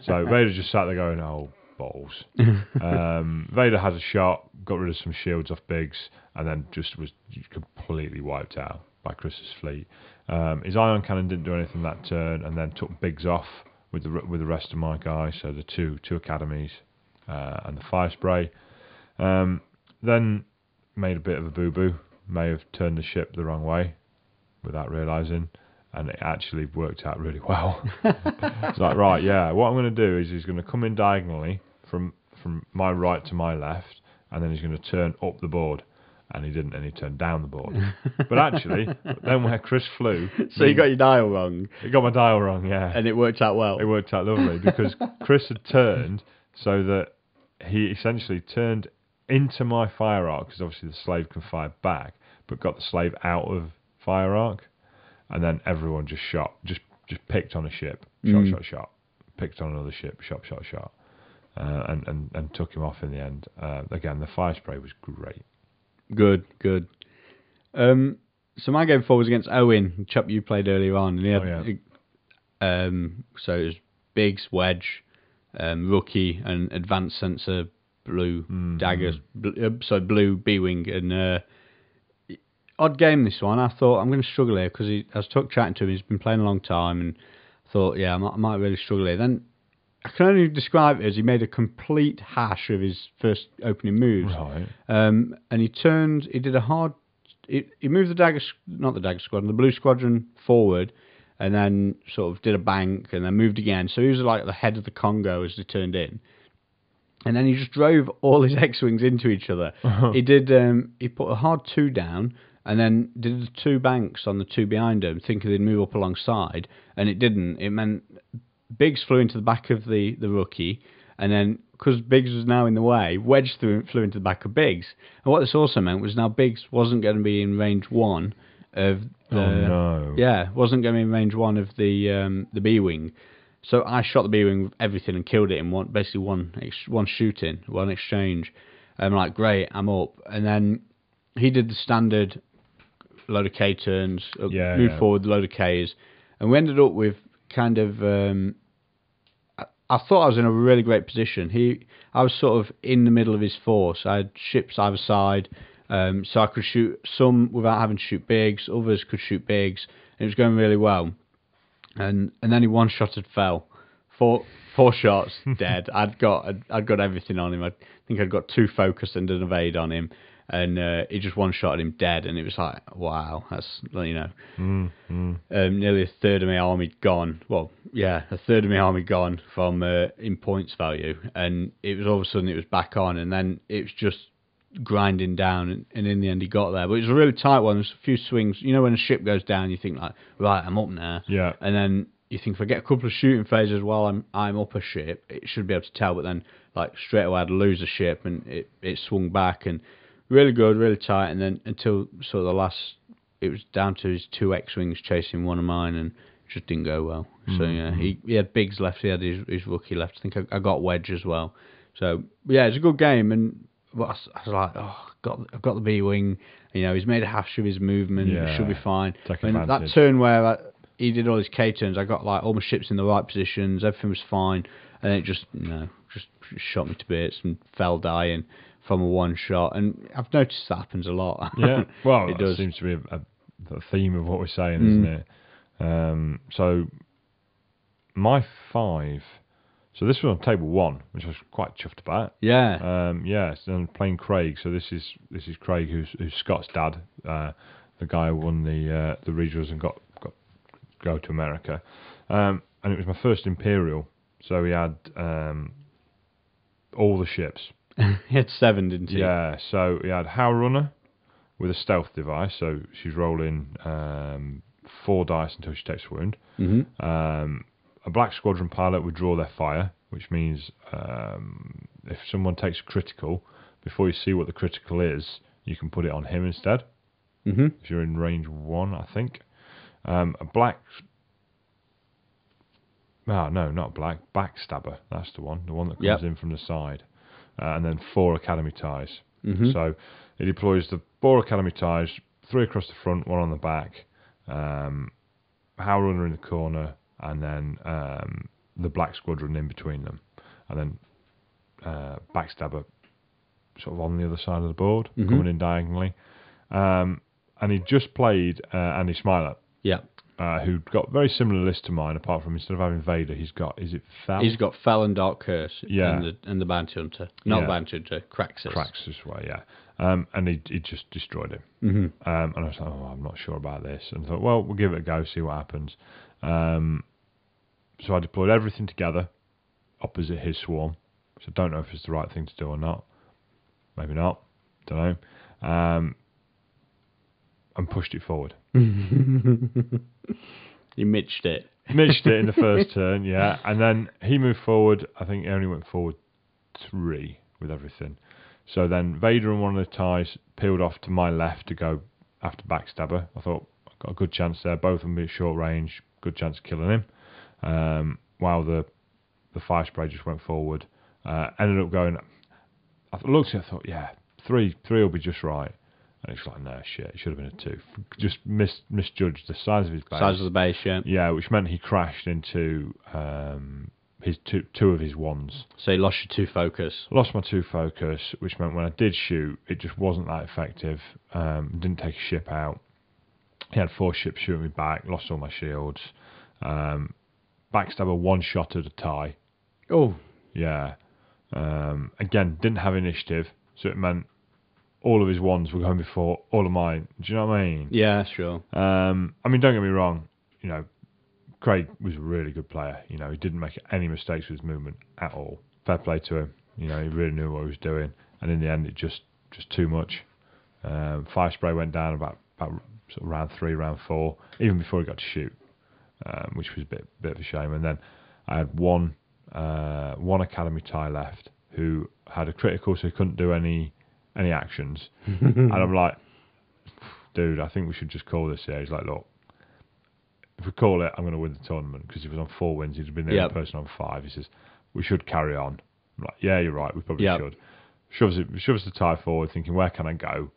Speaker 4: So Vader just sat there going, "Oh, balls." Vader has a shot, got rid of some shields off Biggs, and then just was completely wiped out by Chris's fleet. His ion cannon didn't do anything that turn, and then took Biggs off with the rest of my guys, so the two academies and the Firespray. Then made a bit of a boo-boo, may have turned the ship the wrong way without realising, and it actually worked out really well. It's like, right, yeah, what I'm going to do is he's going to come in diagonally from my right to my left, and then he's going to turn up the board. And he didn't, and he turned down the board. But actually, then where Chris flew...
Speaker 1: So you got your dial wrong?
Speaker 4: He got my dial wrong, yeah.
Speaker 1: And it worked out well?
Speaker 4: It worked out lovely, because Chris had turned so that he essentially turned into my fire arc, because obviously the slave can fire back, but got the slave out of fire arc, and then everyone just shot, just picked on a ship, shot, picked on another ship, shot, and took him off in the end. Again, the Firespray was great.
Speaker 1: Good. So my game 4 was against Owen, the chap you played earlier on. And he had, so it was Biggs, Wedge, Rookie, and Advanced Sensor, Blue Daggers, Blue B-Wing. And odd game, this one. I thought, I'm going to struggle here, because I was chatting to him, he's been playing a long time, and I thought, yeah, I might really struggle here. Then I can only describe it as he made a complete hash of his first opening moves.
Speaker 4: Right.
Speaker 1: And he did a hard... He moved the Blue Squadron forward, and then sort of did a bank, and then moved again. So he was like at the head of the Congo as they turned in. And then he just drove all his X-Wings into each other. He did... he put a hard 2 down, and then did the 2 banks on the 2 behind him, thinking they'd move up alongside, and it didn't. It meant... Biggs flew into the back of the Rookie, and then, because Biggs was now in the way, Wedge flew into the back of Biggs. And what this also meant was now Biggs wasn't going to be in range 1 of the...
Speaker 4: Oh, no.
Speaker 1: Yeah, wasn't going to be in range 1 of the B-Wing. So I shot the B-Wing with everything and killed it in one shooting, one exchange. I'm like, great, I'm up. And then he did the standard load of K-turns, moved forward, load of Ks, and we ended up with kind of... I thought I was in a really great position. I was sort of in the middle of his force. I had ships either side, so I could shoot some without having to shoot Biggs. Others could shoot Biggs, and it was going really well. And then he one-shotted Fel. Four shots, dead. I'd got everything on him. I think I'd got 2 focus and an evade on him, and he just one-shotted him dead. And it was like, wow, that's, nearly a third of my army gone. Well, yeah, a third of my army gone from in points value, and it was all of a sudden it was back on, and then it was just grinding down, and in the end he got there. But it was a really tight one. There's a few swings. You know, when a ship goes down, you think like, right, I'm up now. Yeah. And then you think if I get a couple of shooting phases while I'm up a ship, it should be able to tell. But then, like straight away, I'd lose a ship, and it swung back, and really good, really tight. And then until sort of the last, it was down to his 2 X-wings chasing one of mine, and it just didn't go well. So yeah, he had Biggs left, he had his rookie left. I think I got Wedge as well. So yeah, it's a good game, and I was like, I've got the B-wing. You know, he's made a hash of his movement. It should be fine. That turn where he did all his K turns, I got like all my ships in the right positions. Everything was fine, and it just shot me to bits and fell dying from a one shot. And I've noticed that happens a lot.
Speaker 4: Yeah, well,
Speaker 1: it does.
Speaker 4: Seems to be a theme of what we're saying, isn't it? So my 5. So this was on table 1, which I was quite chuffed about.
Speaker 1: Yeah.
Speaker 4: So I'm playing Craig. So this is Craig, who's Scott's dad, the guy who won the regionals and got go to America. And it was my first Imperial. So he had all the ships.
Speaker 1: He had 7, didn't he?
Speaker 4: Yeah. So he had Howlrunner with a stealth device. So she's rolling 4 dice until she takes a wound. A Black Squadron pilot would draw their fire, which means if someone takes a critical, before you see what the critical is, you can put it on him instead. If you're in range 1, I think. A black... No, not black. Backstabber, that's the one that comes in from the side. And then 4 Academy ties. So it deploys the 4 Academy ties, 3 across the front, 1 on the back. Howlrunner in the corner, and then the Black Squadron in between them, and then Backstabber sort of on the other side of the board, coming in diagonally. And he just played Andy Smiler, who got a very similar list to mine, apart from instead of having Vader, he's got, is it Fel?
Speaker 1: He's got Fel and Dark Curse, and the Bounty Hunter. Not the Bounty Hunter, Kraxiss.
Speaker 4: Kraxiss, well, yeah. And he just destroyed him. And I was like, I'm not sure about this. And I thought, well, we'll give it a go, see what happens. So I deployed everything together opposite his swarm. So I don't know if it's the right thing to do or not. Maybe not. Don't know. And pushed it forward.
Speaker 1: You mitched it.
Speaker 4: Mitched it in the first turn, yeah. And then he moved forward. I think he only went forward 3 with everything. So then Vader and one of the ties peeled off to my left to go after Backstabber. I thought, I've got a good chance there. Both of them be at short range. Good chance of killing him. While the Firespray just went forward. Ended up going... I looked at it, I thought, yeah, 3 will be just right. And it's like, no, shit, it should have been a 2. Just misjudged the size of his base.
Speaker 1: Size of the base, yeah.
Speaker 4: Yeah, which meant he crashed into his two of his ones.
Speaker 1: So he lost your 2 focus.
Speaker 4: Lost my 2 focus, which meant when I did shoot, it just wasn't that effective. Didn't take a ship out. He had 4 ships shooting me back, lost all my shields. Backstabber one-shotted a tie.
Speaker 1: Oh.
Speaker 4: Yeah. Again, didn't have initiative, so it meant all of his ones were going before all of mine. Do you know what I mean?
Speaker 1: Yeah, sure.
Speaker 4: I mean, don't get me wrong. You know, Craig was a really good player. You know, he didn't make any mistakes with his movement at all. Fair play to him. You know, he really knew what he was doing. And in the end, it just too much. Firespray went down about sort of round 3, round 4, even before he got to shoot, which was a bit of a shame. And then I had one Academy tie left who had a critical, so he couldn't do any actions. And I'm like, dude, I think we should just call this here. He's like, look, if we call it, I'm going to win the tournament, because he was on 4 wins. He'd been the only person on 5. He says, we should carry on. I'm like, yeah, you're right, we probably should. Shoves the tie forward, thinking, where can I go?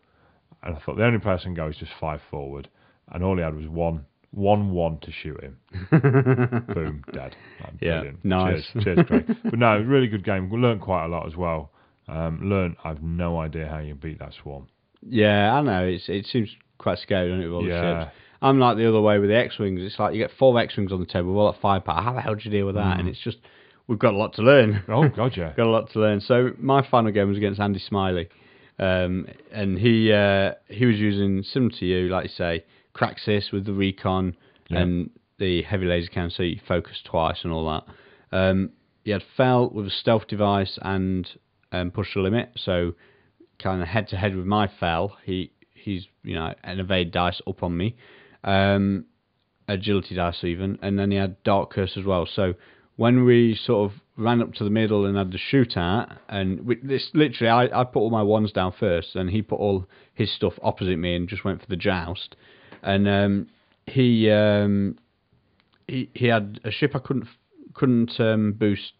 Speaker 4: And I thought, the only place I can go is just 5 forward. And all he had was one to shoot him. Boom, dead. Like, brilliant.
Speaker 1: Nice.
Speaker 4: Cheers, Craig. But no, really good game. We learned quite a lot as well. I've no idea how you beat that swarm.
Speaker 1: Yeah, I know. It seems quite scary, doesn't it, with all the ships? I'm like the other way with the X-Wings. It's like you get 4 X-Wings on the table, we're all at 5 power. How the hell do you deal with that? And it's just, we've got a lot to learn.
Speaker 4: Oh, God, yeah.
Speaker 1: Got a lot to learn. So my final game was against Andy Smiley. And he was using, similar to you, like you say, Kraxiss with the Recon and the heavy laser cannon, so you focus twice and all that. He had Fel with a stealth device and push the limit, so kind of head to head with my Fel. He's an evade dice up on me, and agility dice even, and then he had Dark Curse as well. So when we sort of ran up to the middle and had the shootout, and this literally, I put all my ones down first, and he put all his stuff opposite me and just went for the joust. And he had a ship I couldn't boost,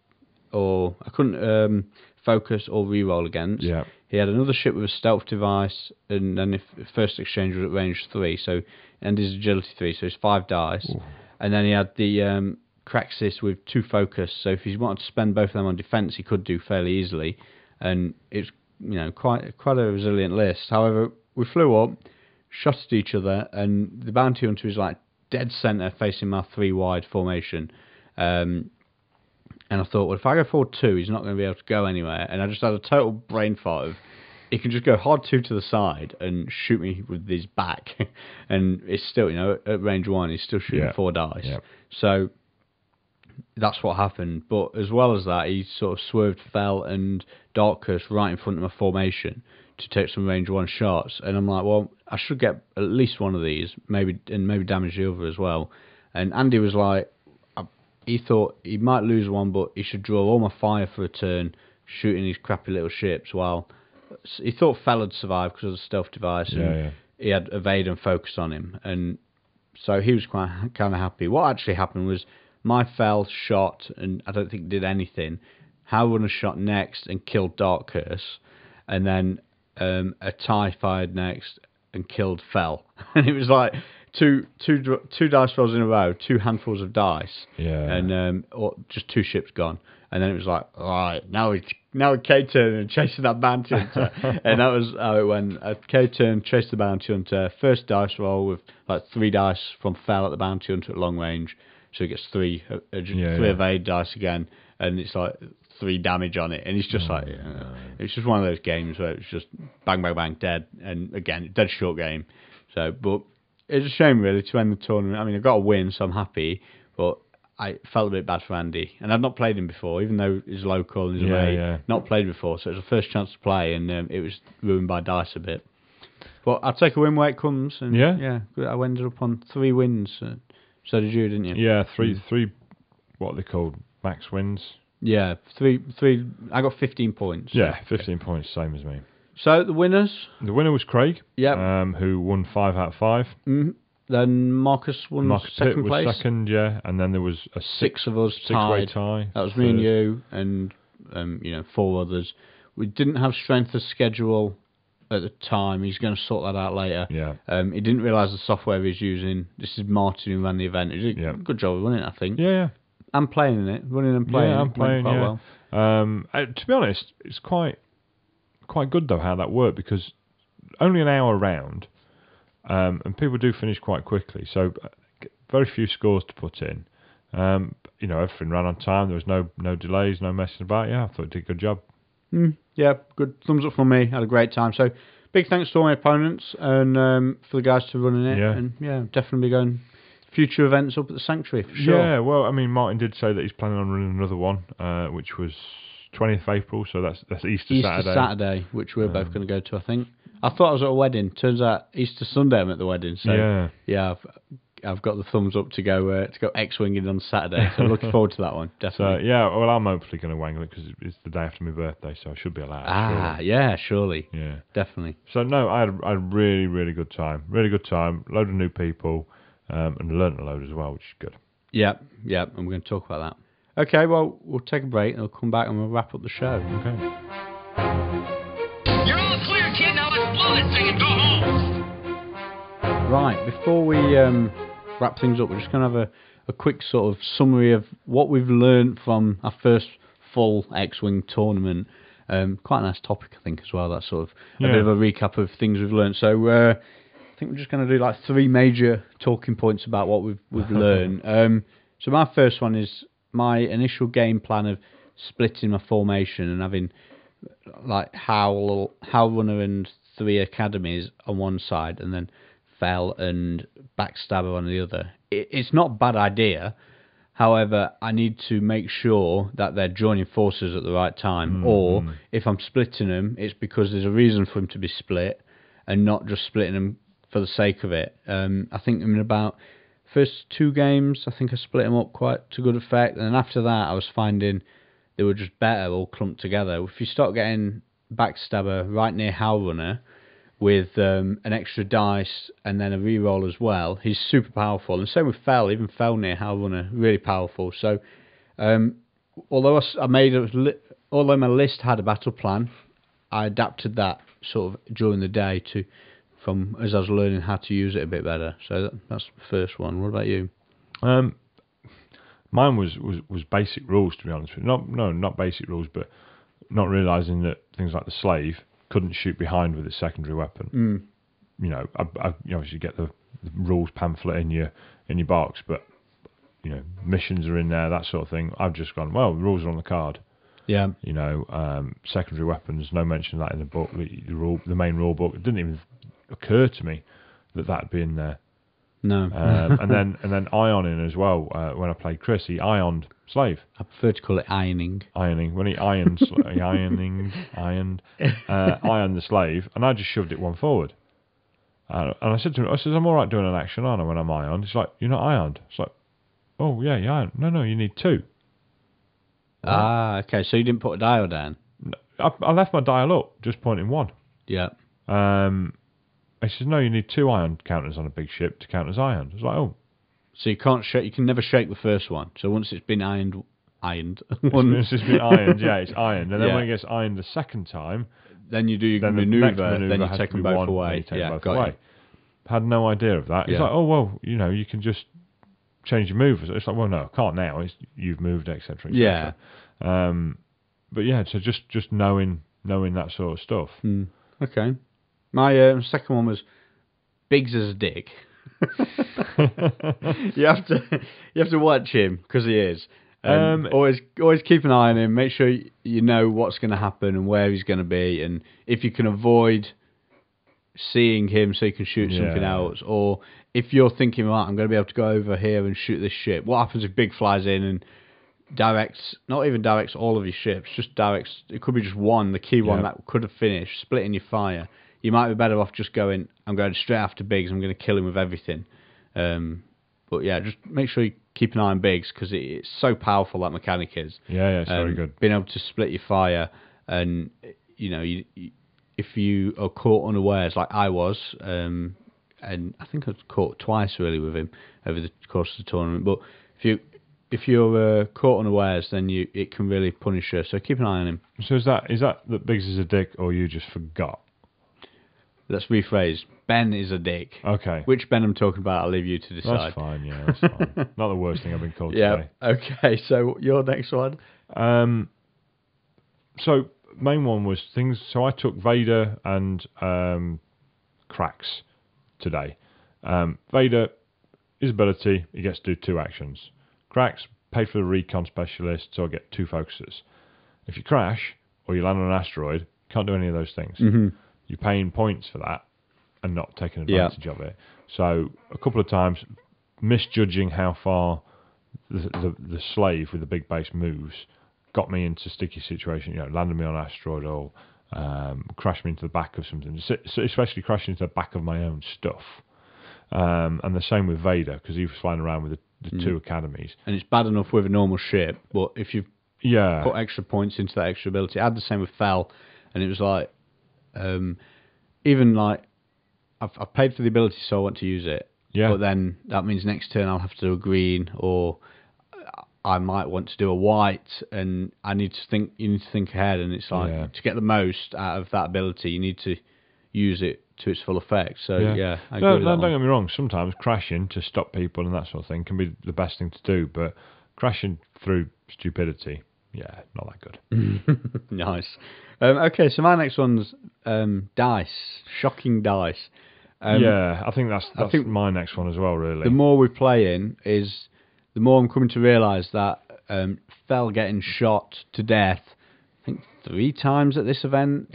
Speaker 1: or I couldn't focus or reroll against.
Speaker 4: Yeah.
Speaker 1: He had another ship with a stealth device, and then if first exchange was at range 3, and his agility 3, so it's 5 dice. Ooh. And then he had the Kraxiss with 2 focus, so if he wanted to spend both of them on defense, he could do fairly easily. And it's quite a resilient list. However, we flew up, shot at each other, and the bounty hunter was like dead center facing my 3 wide formation. And I thought, well, if I go forward 2, he's not going to be able to go anywhere. And I just had a total brain fart of, he can just go hard 2 to the side and shoot me with his back. And it's still, at range 1, he's still shooting 4 dice. Yep. So that's what happened. But as well as that, he sort of swerved, fell, and Dark Curse right in front of my formation to take some range 1 shots. And I'm like, well, I should get at least one of these, maybe damage the other as well. And Andy was like, he thought he might lose one, but he should draw all my fire for a turn, shooting these crappy little ships. While he thought Fel had survived because of the stealth device, and he had evade and focus on him, and so he was kind of happy. What actually happened was my Fel shot, and I don't think did anything. Howlrunner shot next and killed Dark Curse, and then a TIE fired next and killed Fel, and it was like two dice rolls in a row, 2 handfuls of dice, and or just 2 ships gone, and then it was like, all right, now we K-turn and chasing that bounty hunter, and that was how it went. A K-turn, chase the bounty hunter, first dice roll with like 3 dice from Fel at the bounty hunter at long range, so he gets 3 evade dice again, and it's like 3 damage on it, and it's just it's just one of those games where it's just bang bang bang dead, and again dead short game. So, but it's a shame really to end the tournament. I mean, I got a win, so I'm happy, but I felt a bit bad for Andy, and I've not played him before, even though he's local and he's away. Not played before, so it was the first chance to play, and it was ruined by dice a bit. But I'll take a win where it comes, and I ended up on 3 wins. So did you, didn't you?
Speaker 4: Yeah, three. What are they called? Max wins.
Speaker 1: Yeah, 3. I got 15 points.
Speaker 4: Yeah, 15 points, same as me.
Speaker 1: So the winners?
Speaker 4: The winner was Craig.
Speaker 1: Yep.
Speaker 4: Who won 5 out of 5.
Speaker 1: Mm-hmm. Then Marcus won second place.
Speaker 4: Was second, and then there was a
Speaker 1: 6 of us
Speaker 4: six-way tie.
Speaker 1: That was me and you, and 4 others. We didn't have strength of schedule at the time. He's going to sort that out later.
Speaker 4: Yeah.
Speaker 1: He didn't realise the software he's using. This is Martin who ran the event. He did a good job of running it, I think.
Speaker 4: Yeah.
Speaker 1: I'm playing in it, running and playing.
Speaker 4: Yeah, I'm playing.
Speaker 1: Quite well.
Speaker 4: To be honest, it's quite good though how that worked, because only an hour round, and people do finish quite quickly. So very few scores to put in. Everything ran on time. There was no delays, no messing about. Yeah, I thought it did a good job.
Speaker 1: Yeah, good thumbs up from me. Had a great time. So big thanks to all my opponents and for the guys for running it. Yeah. And definitely going future events up at the Sanctuary for sure.
Speaker 4: Yeah, well, I mean, Martin did say that he's planning on running another one, which was 20th of April, so that's Easter
Speaker 1: Saturday, which we're both going to go to, I think. I thought I was at a wedding. Turns out Easter Sunday I'm at the wedding. So I've got the thumbs up to go X-winging on Saturday. So I'm looking forward to that one, definitely.
Speaker 4: So I'm hopefully going to wangle it because it's the day after my birthday, so I should be allowed.
Speaker 1: Surely.
Speaker 4: Yeah,
Speaker 1: definitely.
Speaker 4: So no, I had a really, really good time. Really good time. Load of new people, and learnt a load as well, which is good.
Speaker 1: Yeah, and we're going to talk about that. Okay, well, we'll take a break and we'll come back and we'll wrap up the show.
Speaker 4: Okay.
Speaker 2: You're all clear, kid. Now let's blow this thing and go home.
Speaker 1: Right, before we wrap things up, we're just going to have a quick sort of summary of what we've learned from our first full X-Wing tournament. Quite a nice topic, I think, as well. That sort of a bit of a recap of things we've learned. So I think we're just going to do like 3 major talking points about what we've learned. So my first one is my initial game plan of splitting my formation and having like Howlrunner and 3 academies on one side and then Fel and Backstabber on the other. It's not a bad idea. However, I need to make sure that they're joining forces at the right time. Or if I'm splitting them, it's because there's a reason for them to be split and not just splitting them for the sake of it. I think in about first 2 games, I think I split them up quite to good effect, and then after that, I was finding they were just better all clumped together. If you start getting Backstabber right near Howlrunner with an extra dice and then a reroll as well, he's super powerful. And same with Fel, even Fel near Howlrunner, really powerful. So, although although my list had a battle plan, I adapted that sort of during the day as I was learning how to use it a bit better. So that's the first one. What about you?
Speaker 4: Mine was basic rules, to be honest with you. Not basic rules, but not realising that things like the slave couldn't shoot behind with its secondary weapon. You know, you obviously get the rules pamphlet in your box, but you know, missions are in there, that sort of thing. I've just gone, well, the rules are on the card. Yeah. You know, secondary weapons, no mention of that in the book. The main rule book. It didn't even occur to me that'd be in there.
Speaker 1: No.
Speaker 4: and then ironing as well. When I played Chris, he ironed slave.
Speaker 1: I prefer to call it ironing.
Speaker 4: Ironing. When he ironed ironed the slave, and I just shoved it one forward. And I said to him, I'm all right doing an action on when I'm ironed. He's like, you're not ironed. It's like, oh yeah, you ironed. No, you need 2.
Speaker 1: Ah, okay. So you didn't put a dial down?
Speaker 4: I left my dial up, just pointing 1.
Speaker 1: Yeah.
Speaker 4: He says, no, you need 2 iron counters on a big ship to count as iron. I was like, oh.
Speaker 1: So you can't shake. You can never shake the first one. So once it's been ironed.
Speaker 4: Once it's been ironed, yeah, it's ironed. And then when it gets ironed the second time,
Speaker 1: then you do your maneuver, then you take them both away.
Speaker 4: Had no idea of that. It's like, oh, well, you know, you can just change your move. It's like, well, no, I can't now. You've moved, etc.
Speaker 1: Yeah.
Speaker 4: But yeah, so just knowing that sort of stuff.
Speaker 1: Okay. My second one was Biggs as a dick. you have to watch him because he is. Always keep an eye on him. Make sure you know what's going to happen and where he's going to be, and if you can avoid seeing him so you can shoot something else, or if you're thinking, right, I'm going to be able to go over here and shoot this ship. What happens if Big flies in and not even directs all of your ships, just directs, it could be just one, the key one that could have finished, splitting your fire. You might be better off just going, I'm going straight after Biggs, I'm going to kill him with everything. But yeah, just make sure you keep an eye on Biggs, because it's so powerful, that mechanic is.
Speaker 4: Yeah, it's very good.
Speaker 1: Being able to split your fire, and you know, if you are caught unawares, like I was, and I think I was caught twice really with him over the course of the tournament. But if you're caught unawares, then it can really punish you. So keep an eye on him.
Speaker 4: So is that Biggs is a dick, or you just forgot?
Speaker 1: Let's rephrase. Ben is a dick.
Speaker 4: Okay.
Speaker 1: Which Ben I'm talking about, I'll leave you to decide.
Speaker 4: That's fine, yeah, that's fine. Not the worst thing I've been called today.
Speaker 1: Okay, so your next one?
Speaker 4: So, main one was things... So I took Vader and Kraxiss today. Vader, his ability, he gets to do 2 actions. Kraxiss, paid for the Recon Specialist, so I get 2 focuses. If you crash, or you land on an asteroid, you can't do any of those things. Mm-hmm. You're paying points for that and not taking advantage of it. So a couple of times, misjudging how far the slave with the big base moves got me into sticky situation. You know, landed me on an asteroid, or crashed me into the back of something. So especially crashing into the back of my own stuff. And the same with Vader, because he was flying around with the 2 academies.
Speaker 1: And it's bad enough with a normal ship, but if you've put extra points into that extra ability, I had the same with Fel, and it was like, even like I've paid for the ability, so I want to use it. Yeah. But then that means next turn I'll have to do a green, or I might want to do a white, and you need to think ahead, and it's like to get the most out of that ability, you need to use it to its full effect. So I agree with that.
Speaker 4: Don't get me wrong. Sometimes crashing to stop people and that sort of thing can be the best thing to do, but crashing through stupidity, not that good.
Speaker 1: Nice. Okay, so my next one's dice. Shocking dice.
Speaker 4: I think that's my next one as well, really.
Speaker 1: The more we play is the more I'm coming to realise that Fel getting shot to death, I think 3 times at this event,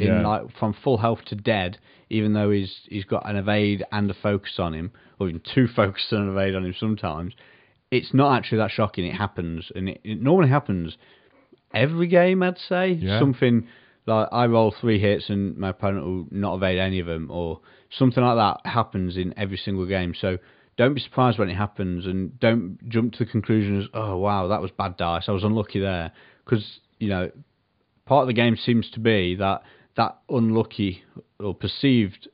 Speaker 1: from full health to dead, even though he's got an evade and a focus on him, or even 2 focuses and an evade on him sometimes. It's not actually that shocking. It happens, and it normally happens every game, I'd say. Yeah. Something like I roll 3 hits and my opponent will not evade any of them, or something like that happens in every single game. So don't be surprised when it happens, and don't jump to the conclusion as, oh wow, that was bad dice, I was unlucky there, because part of the game seems to be that unlucky or perceived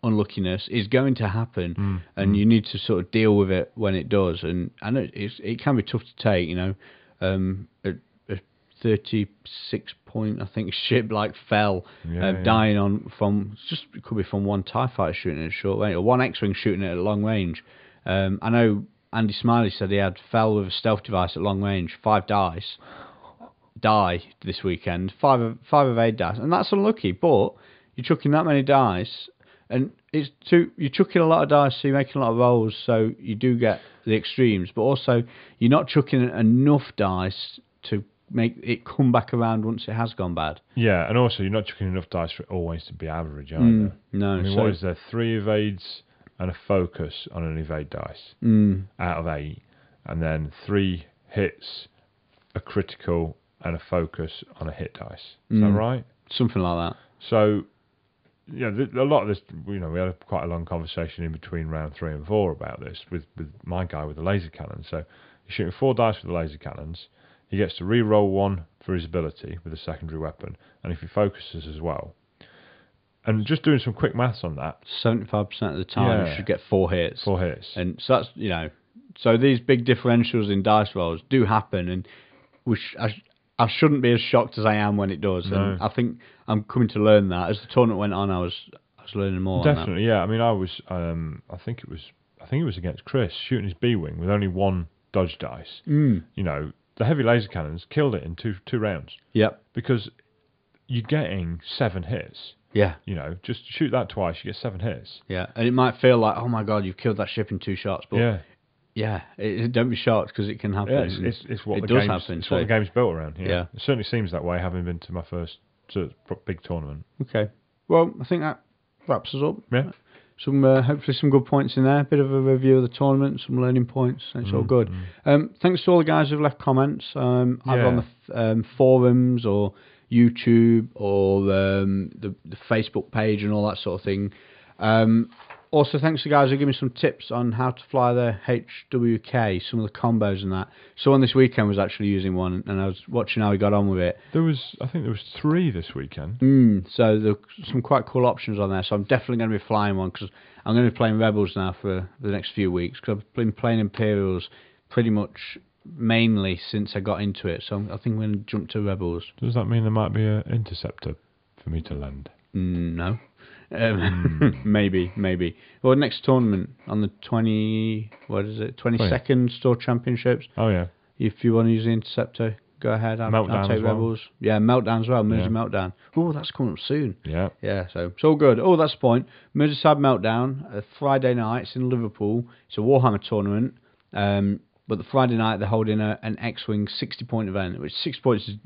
Speaker 1: unluckiness is going to happen, and you need to sort of deal with it when it does. And I know it can be tough to take, a 36 point, I think, ship like fell, dying it could be from one TIE Fighter shooting it at short range, or one X-Wing shooting it at long range. I know Andy Smiley said he had fell with a stealth device at long range, 5 dice, die this weekend, 5 of 8 dice, and that's unlucky, but you're chucking that many dice, and you're chucking a lot of dice, so you're making a lot of rolls, so you do get the extremes, but also you're not chucking enough dice to make it come back around once it has gone bad.
Speaker 4: Yeah, and also you're not chucking enough dice for it always to be average, either.
Speaker 1: No.
Speaker 4: I mean, what is there? 3 evades and a focus on an evade dice out of 8, and then 3 hits, a critical, and a focus on a hit dice. Is that right? Something
Speaker 1: like that.
Speaker 4: So, a lot of this, we had quite a long conversation in between round 3 and 4 about this with my guy with the laser cannon. So, he's shooting 4 dice with the laser cannons. He gets to re-roll 1 for his ability with a secondary weapon, and if he focuses as well. And just doing some quick maths on that,
Speaker 1: 75% of the time you should get 4 hits.
Speaker 4: 4 hits.
Speaker 1: And so that's, so these big differentials in dice rolls do happen, and I shouldn't be as shocked as I am when it does.
Speaker 4: No.
Speaker 1: And I think I'm coming to learn that. As the tournament went on, I was learning more.
Speaker 4: Definitely, yeah. I mean, I was, I think it was against Chris, shooting his B-wing with only 1 dodge dice. The heavy laser cannons killed it in two rounds.
Speaker 1: Yep.
Speaker 4: Because you're getting 7 hits.
Speaker 1: Yeah.
Speaker 4: Just shoot that twice, you get 7 hits.
Speaker 1: Yeah, and it might feel like, oh my God, you've killed that ship in 2 shots. But don't be shocked, because it can happen.
Speaker 4: Yeah, it's what
Speaker 1: it
Speaker 4: the
Speaker 1: does
Speaker 4: game's,
Speaker 1: happen.
Speaker 4: It's what the game's built around.
Speaker 1: Yeah.
Speaker 4: It certainly seems that way, having been to my first big tournament.
Speaker 1: Okay. Well, I think that wraps us up.
Speaker 4: Yeah.
Speaker 1: Hopefully some good points in there. A bit of a review of the tournament, some learning points. It's all good. Thanks to all the guys who've left comments, either on the forums or YouTube or the Facebook page and all that sort of thing. Also, thanks to the guys who give me some tips on how to fly the HWK, some of the combos and that. Someone this weekend was actually using one, and I was watching how he got on with it.
Speaker 4: I think there was 3 this weekend.
Speaker 1: So there are some quite cool options on there. So I'm definitely going to be flying one, because I'm going to be playing Rebels now for the next few weeks, because I've been playing Imperials pretty much mainly since I got into it. So I think I'm going to jump to Rebels.
Speaker 4: Does that mean there might be an interceptor for me to lend?
Speaker 1: No. Maybe. Well, next tournament on the 22nd Store Championships.
Speaker 4: Oh yeah.
Speaker 1: If you want to use the Interceptor, go ahead. I'll take Rebels. Yeah, Meltdown as well. Merseyside Meltdown. Oh, that's coming up soon.
Speaker 4: Yeah.
Speaker 1: Yeah, so it's all good. Oh, that's the point. Merseyside Meltdown, Friday night. It's in Liverpool. It's a Warhammer tournament. But the Friday night they're holding an X-Wing 60-point event, which 6 points is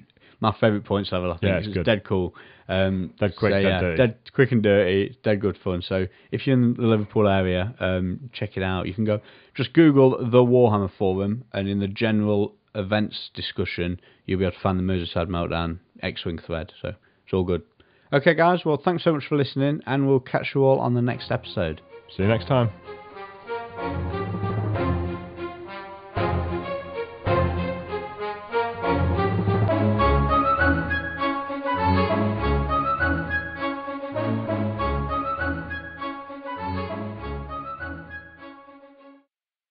Speaker 1: my favourite points level, I think.
Speaker 4: Yeah, it's good.
Speaker 1: Dead cool.
Speaker 4: Dead quick, dead dirty.
Speaker 1: Dead quick and dirty. It's dead good fun. So if you're in the Liverpool area, check it out. You can go, just Google the Warhammer Forum, and in the general events discussion, you'll be able to find the Merseyside Meltdown X-Wing thread. So it's all good. Okay, guys. Well, thanks so much for listening, and we'll catch you all on the next episode.
Speaker 4: See you next time.